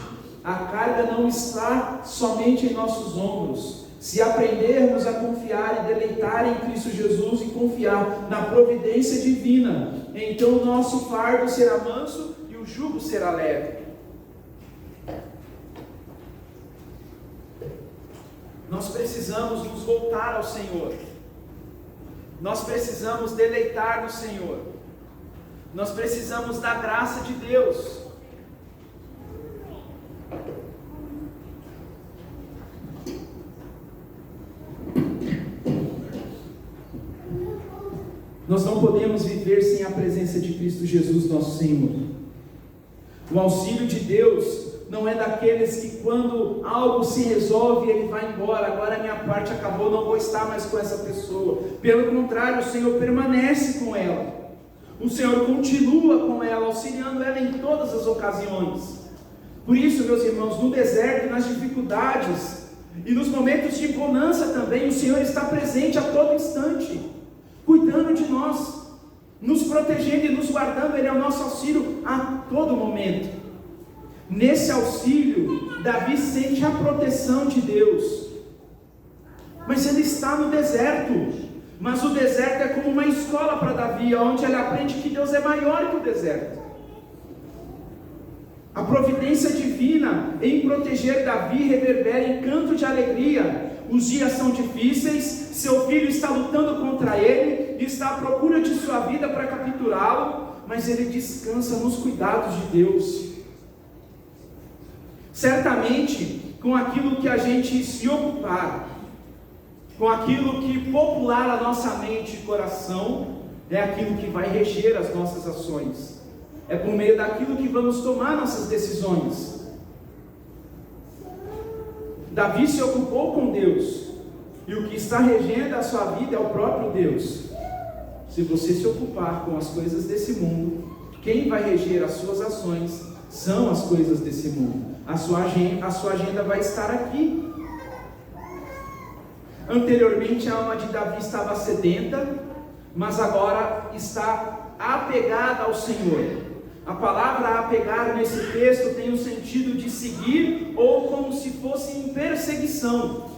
[SPEAKER 1] A carga não está somente em nossos ombros. Se aprendermos a confiar e deleitar em Cristo Jesus e confiar na providência divina, então o nosso fardo será manso e o jugo será leve. Nós precisamos nos voltar ao Senhor. Nós precisamos deleitar no Senhor. Nós precisamos da graça de Deus. Nós não podemos viver sem a presença de Cristo Jesus, nosso Senhor. O auxílio de Deus não é daqueles que quando algo se resolve, ele vai embora, agora a minha parte acabou, não vou estar mais com essa pessoa. Pelo contrário, o Senhor permanece com ela. O Senhor continua com ela, auxiliando ela em todas as ocasiões. Por isso, meus irmãos, no deserto, nas dificuldades e nos momentos de bonança também, o Senhor está presente a todo instante, cuidando de nós, nos protegendo e nos guardando. Ele é o nosso auxílio a todo momento. Nesse auxílio, Davi sente a proteção de Deus, mas ele está no deserto. Mas o deserto é como uma escola para Davi, onde ele aprende que Deus é maior que o deserto. A providência divina em proteger Davi reverbera em canto de alegria. Os dias são difíceis, seu filho está lutando contra ele, está à procura de sua vida para capturá-lo, mas ele descansa nos cuidados de Deus. Certamente, com aquilo que a gente se ocupar, com aquilo que popular a nossa mente e coração, é aquilo que vai reger as nossas ações. É por meio daquilo que vamos tomar nossas decisões. Davi se ocupou com Deus, e o que está regendo a sua vida é o próprio Deus. Se você se ocupar com as coisas desse mundo, quem vai reger as suas ações são as coisas desse mundo. A sua agenda vai estar aqui. Anteriormente a alma de Davi estava sedenta, mas agora está apegada ao Senhor. A palavra apegar nesse texto tem o sentido de seguir ou como se fosse em perseguição.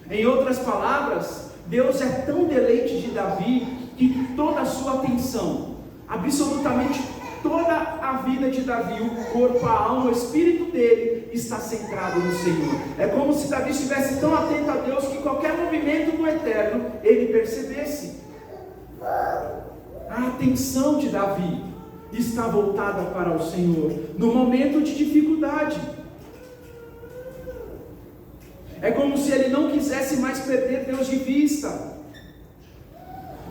[SPEAKER 1] Em outras palavras, Deus é tão deleite de Davi que toda a sua atenção, absolutamente toda a vida de Davi, o corpo, a alma, o espírito dele está centrado no Senhor. É como se Davi estivesse tão atento a Deus que qualquer movimento do Eterno ele percebesse. A atenção de Davi está voltada para o Senhor no momento de dificuldade. É como se ele não quisesse mais perder Deus de vista.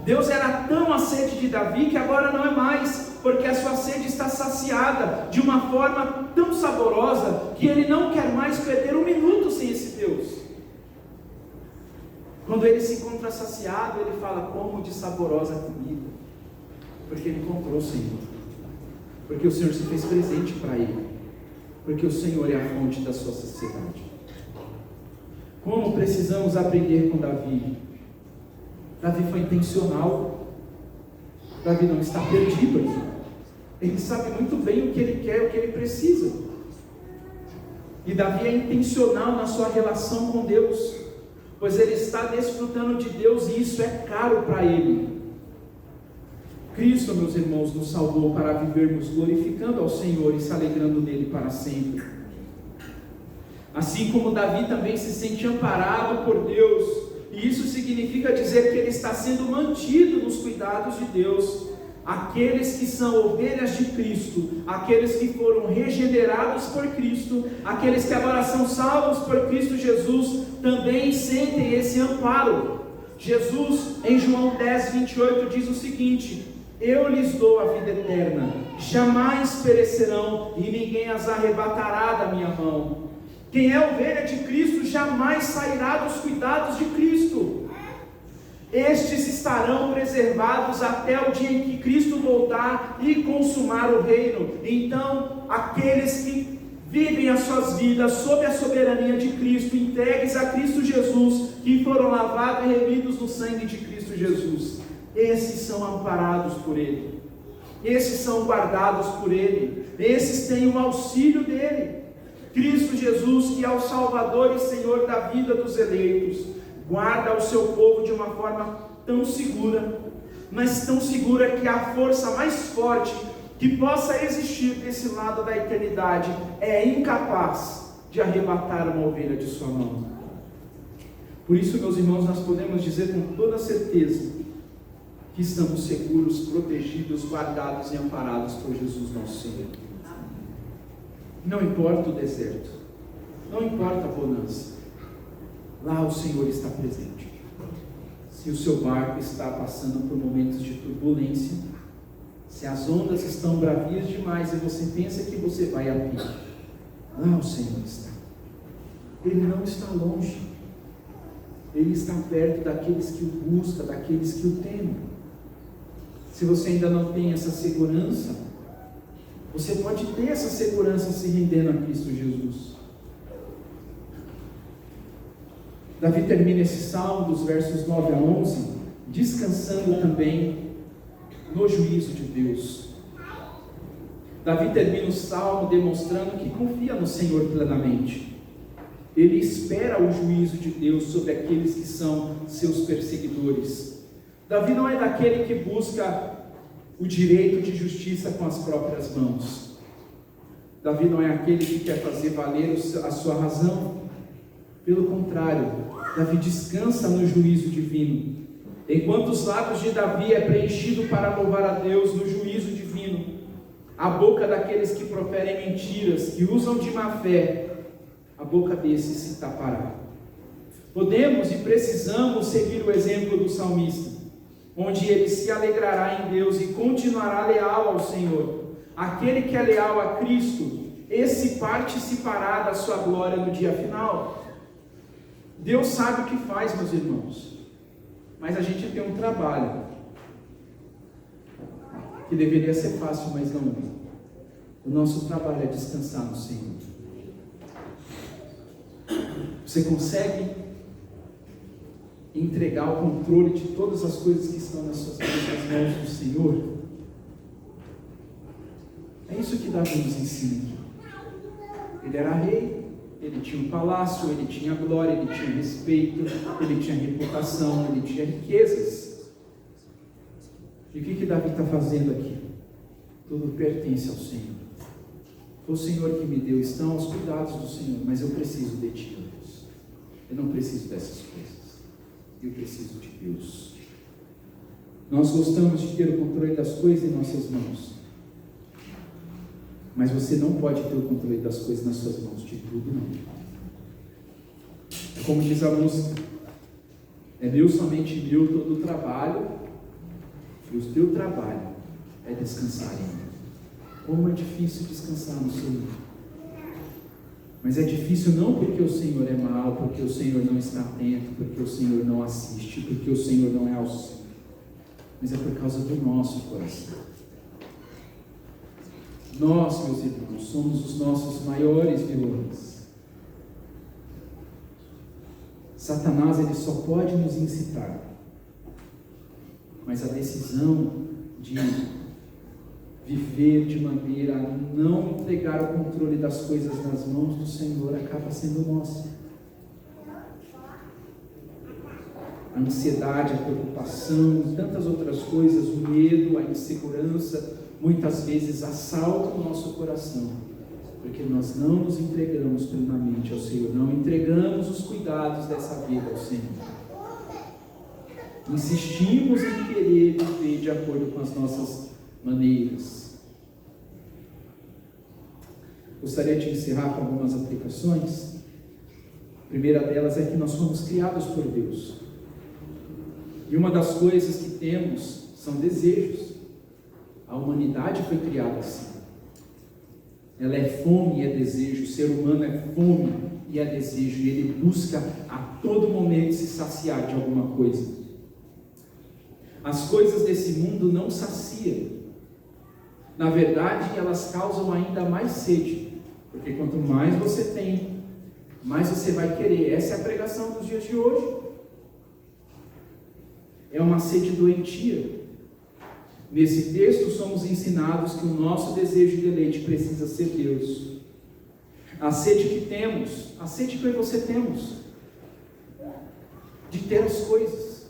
[SPEAKER 1] Deus era tão a sede de Davi que agora não é mais, porque a sua sede está saciada de uma forma tão saborosa que ele não quer mais perder um minuto sem esse Deus. Quando ele se encontra saciado, ele fala: como de saborosa comida, porque ele encontrou o Senhor, porque o Senhor se fez presente para ele, porque o Senhor é a fonte da sua saciedade. Como precisamos aprender com Davi? Davi foi intencional. Davi não está perdido aqui. Ele sabe muito bem o que ele quer, o que ele precisa. E Davi é intencional na sua relação com Deus, pois ele está desfrutando de Deus e isso é caro para ele. Cristo, meus irmãos, nos salvou para vivermos glorificando ao Senhor e se alegrando nele para sempre. Assim como Davi também se sente amparado por Deus, e isso significa dizer que ele está sendo mantido nos cuidados de Deus. Aqueles que são ovelhas de Cristo, aqueles que foram regenerados por Cristo, aqueles que agora são salvos por Cristo Jesus, também sentem esse amparo. Jesus, em João 10:28, diz o seguinte: eu lhes dou a vida eterna, jamais perecerão, e ninguém as arrebatará da minha mão. Quem é ovelha de Cristo jamais sairá dos cuidados de Cristo. Estes estarão preservados até o dia em que Cristo voltar e consumar o reino. Então, aqueles que vivem as suas vidas sob a soberania de Cristo, entregues a Cristo Jesus, que foram lavados e remidos no sangue de Cristo Jesus, esses são amparados por Ele, esses são guardados por Ele, esses têm o auxílio dEle. Cristo Jesus, que é o Salvador e Senhor da vida dos eleitos, guarda o seu povo de uma forma tão segura, mas tão segura que a força mais forte que possa existir desse lado da eternidade é incapaz de arrebatar uma ovelha de sua mão. Por isso, meus irmãos, nós podemos dizer com toda certeza que estamos seguros, protegidos, guardados e amparados por Jesus nosso Senhor. Não importa o deserto, não importa a bonança, lá o Senhor está presente. Se o seu barco está passando por momentos de turbulência, se as ondas estão bravias demais e você pensa que você vai a pique, lá o Senhor está. Ele não está longe, Ele está perto daqueles que o buscam, daqueles que o temem. Se você ainda não tem essa segurança, você pode ter essa segurança se rendendo a Cristo Jesus. Davi termina esse salmo dos versos 9 a 11, descansando também no juízo de Deus. Davi termina o salmo demonstrando que confia no Senhor plenamente. Ele espera o juízo de Deus sobre aqueles que são seus perseguidores. Davi não é daquele que busca o direito de justiça com as próprias mãos. Davi não é aquele que quer fazer valer a sua razão. Pelo contrário, Davi descansa no juízo divino. Enquanto os lábios de Davi é preenchido para louvar a Deus no juízo divino, a boca daqueles que proferem mentiras, que usam de má fé, a boca desses se tapará. Podemos e precisamos seguir o exemplo do salmista, onde ele se alegrará em Deus e continuará leal ao Senhor. Aquele que é leal a Cristo, esse participará da sua glória no dia final. Deus sabe o que faz, meus irmãos, mas a gente tem um trabalho que deveria ser fácil, mas não é. O nosso trabalho é descansar no Senhor. Você consegue entregar o controle de todas as coisas que estão nas suas mãos do Senhor? É isso que Davi nos ensina. Ele era rei, ele tinha um palácio, ele tinha glória, ele tinha respeito, ele tinha reputação, ele tinha riquezas. E o que Davi está fazendo aqui? Tudo pertence ao Senhor. Foi o Senhor que me deu, estão aos cuidados do Senhor, mas eu preciso de Ti, Deus. Eu não preciso dessas coisas. Eu preciso de Deus. Nós gostamos de ter o controle das coisas em nossas mãos, mas você não pode ter o controle das coisas nas suas mãos, de tudo não. Como diz a música, é meu, somente meu, todo o trabalho, e o teu trabalho é descansar em mim. Como é difícil descansar no Senhor. Mas é difícil não porque o Senhor é mau, porque o Senhor não está atento, porque o Senhor não assiste, porque o Senhor não é auxílio, mas é por causa do nosso coração. Nós, meus irmãos, somos os nossos maiores vilões. Satanás, ele só pode nos incitar, mas a decisão de viver de maneira a não entregar o controle das coisas nas mãos do Senhor acaba sendo nossa. A ansiedade, a preocupação, tantas outras coisas, o medo, a insegurança, muitas vezes assaltam o nosso coração, porque nós não nos entregamos plenamente ao Senhor, não entregamos os cuidados dessa vida ao Senhor. Insistimos em querer viver de acordo com as nossas maneiras. Gostaria de encerrar com algumas aplicações. A primeira delas é que nós fomos criados por Deus, e uma das coisas que temos são desejos. A humanidade foi criada assim. Ela é fome e é desejo. O ser humano é fome e é desejo, e ele busca a todo momento se saciar de alguma coisa. As coisas desse mundo não saciam. Na verdade, elas causam ainda mais sede, porque quanto mais você tem, mais você vai querer. Essa é a pregação dos dias de hoje. É uma sede doentia. Nesse texto somos ensinados que o nosso desejo de deleite precisa ser Deus. A sede que temos, a sede que eu e você temos, de ter as coisas.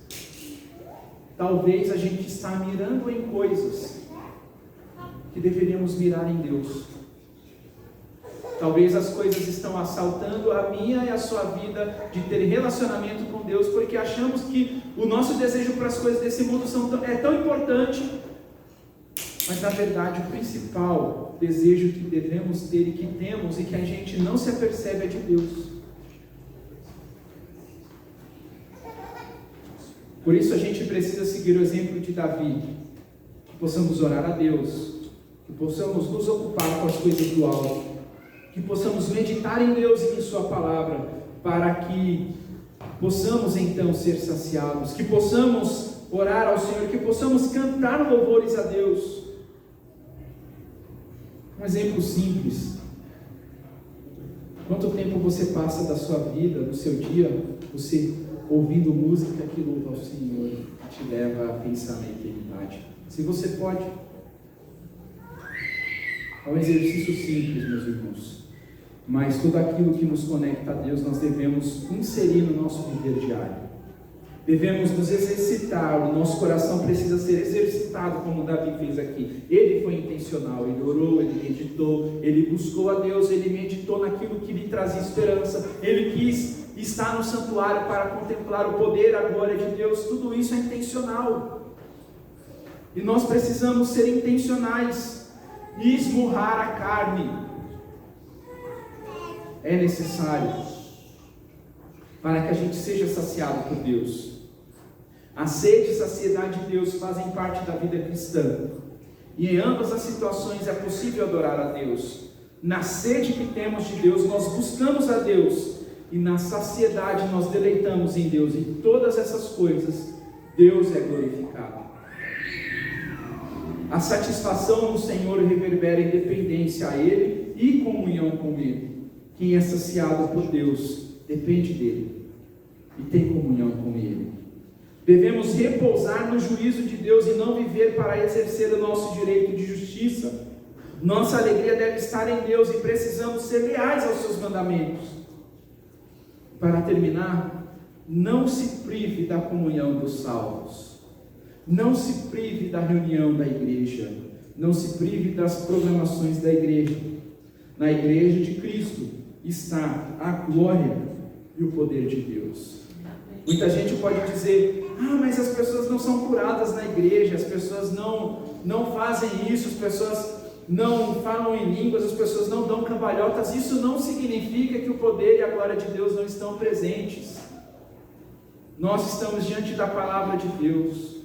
[SPEAKER 1] Talvez a gente está mirando em coisas que deveríamos mirar em Deus. Talvez as coisas estão assaltando a minha e a sua vida de ter relacionamento com Deus, porque achamos que o nosso desejo para as coisas desse mundo é tão importante, mas na verdade o principal desejo que devemos ter e que temos e que a gente não se apercebe é de Deus. Por isso a gente precisa seguir o exemplo de Davi, que possamos orar a Deus, que possamos nos ocupar com as coisas do alto, que possamos meditar em Deus e em sua palavra, para que possamos então ser saciados, que possamos orar ao Senhor, que possamos cantar louvores a Deus. Um exemplo simples: quanto tempo você passa da sua vida, do seu dia, você ouvindo música que louva ao Senhor, que te leva a pensar na eternidade? Se você pode, é um exercício simples, meus irmãos, mas tudo aquilo que nos conecta a Deus nós devemos inserir no nosso viver diário. Devemos nos exercitar, o nosso coração precisa ser exercitado, como Davi fez aqui. Ele foi intencional, ele orou, ele meditou, ele buscou a Deus, ele meditou naquilo que lhe trazia esperança, ele quis estar no santuário para contemplar o poder, a glória de Deus. Tudo isso é intencional, e nós precisamos ser intencionais e esmurrar a carne. É necessário para que a gente seja saciado por Deus. A sede e saciedade de Deus fazem parte da vida cristã, e em ambas as situações é possível adorar a Deus. Na sede que temos de Deus, nós buscamos a Deus, e na saciedade nós deleitamos em Deus. Em todas essas coisas, Deus é glorificado. A satisfação no Senhor reverbera independência a Ele e comunhão com Ele. Quem é saciado por Deus depende dEle e tem comunhão com Ele. Devemos repousar no juízo de Deus e não viver para exercer o nosso direito de justiça. Nossa alegria deve estar em Deus e precisamos ser leais aos seus mandamentos. Para terminar, não se prive da comunhão dos salvos. Não se prive da reunião da igreja. Não se prive das programações da igreja. Na igreja de Cristo está a glória e o poder de Deus. Muita gente pode dizer: mas as pessoas não são curadas na igreja, as pessoas não fazem isso, as pessoas não falam em línguas, as pessoas não dão cambalhotas. Isso não significa que o poder e a glória de Deus não estão presentes. Nós estamos diante da palavra de Deus,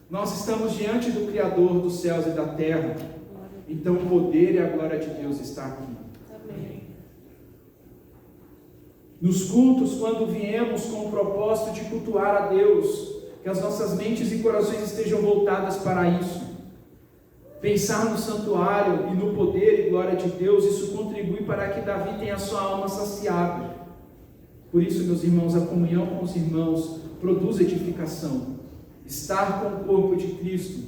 [SPEAKER 1] nós estamos diante do Criador dos céus e da terra, então o poder e a glória de Deus está aqui. Nos cultos, quando viemos com o propósito de cultuar a Deus, que as nossas mentes e corações estejam voltadas para isso. Pensar no santuário e no poder e glória de Deus, isso contribui para que Davi tenha a sua alma saciada. Por isso, meus irmãos, a comunhão com os irmãos produz edificação. Estar com o corpo de Cristo,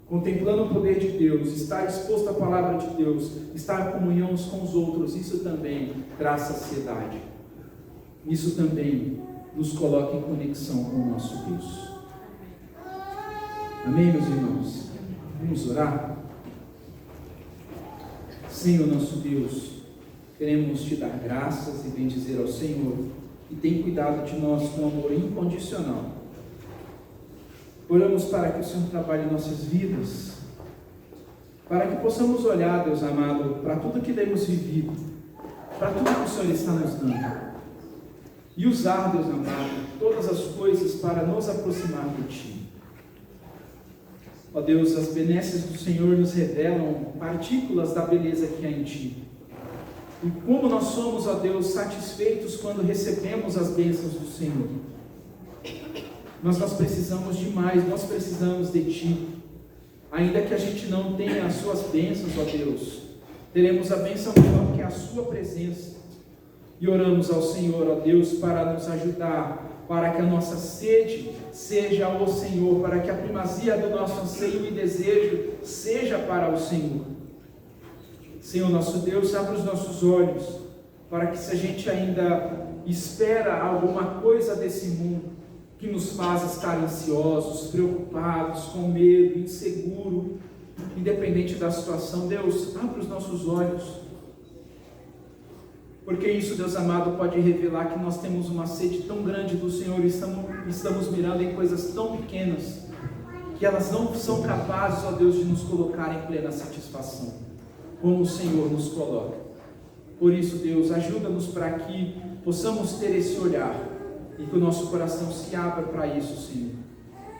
[SPEAKER 1] contemplando o poder de Deus, estar exposto à palavra de Deus, estar em comunhão uns com os outros, isso também traz saciedade. Isso também nos coloca em conexão com o nosso Deus. Amém, meus irmãos? Vamos orar? Senhor nosso Deus, queremos te dar graças e bendizer ao Senhor, que tem cuidado de nós com amor incondicional. Oramos para que o Senhor trabalhe em nossas vidas, para que possamos olhar, Deus amado, para tudo que temos vivido, para tudo que o Senhor está nos dando, e usar, Deus amado, todas as coisas para nos aproximar de Ti. Ó Deus, as benesses do Senhor nos revelam partículas da beleza que há em Ti. E como nós somos, ó Deus, satisfeitos quando recebemos as bênçãos do Senhor. Mas nós precisamos de mais, nós precisamos de Ti. Ainda que a gente não tenha as Suas bênçãos, ó Deus, teremos a bênção maior que é a Sua presença. E oramos ao Senhor, ó Deus, para nos ajudar, para que a nossa sede seja o Senhor, para que a primazia do nosso anseio e desejo seja para o Senhor. Senhor nosso Deus, abre os nossos olhos para que, se a gente ainda espera alguma coisa desse mundo que nos faz estar ansiosos, preocupados, com medo, inseguro, independente da situação, Deus, abre os nossos olhos, porque isso, Deus amado, pode revelar que nós temos uma sede tão grande do Senhor e estamos mirando em coisas tão pequenas, que elas não são capazes, ó Deus, de nos colocar em plena satisfação, como o Senhor nos coloca. Por isso, Deus, ajuda-nos para que possamos ter esse olhar e que o nosso coração se abra para isso, Senhor.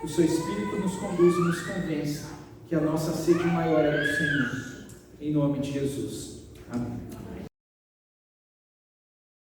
[SPEAKER 1] Que o Seu Espírito nos conduza e nos convença que a nossa sede maior é do Senhor. Em nome de Jesus. Amém.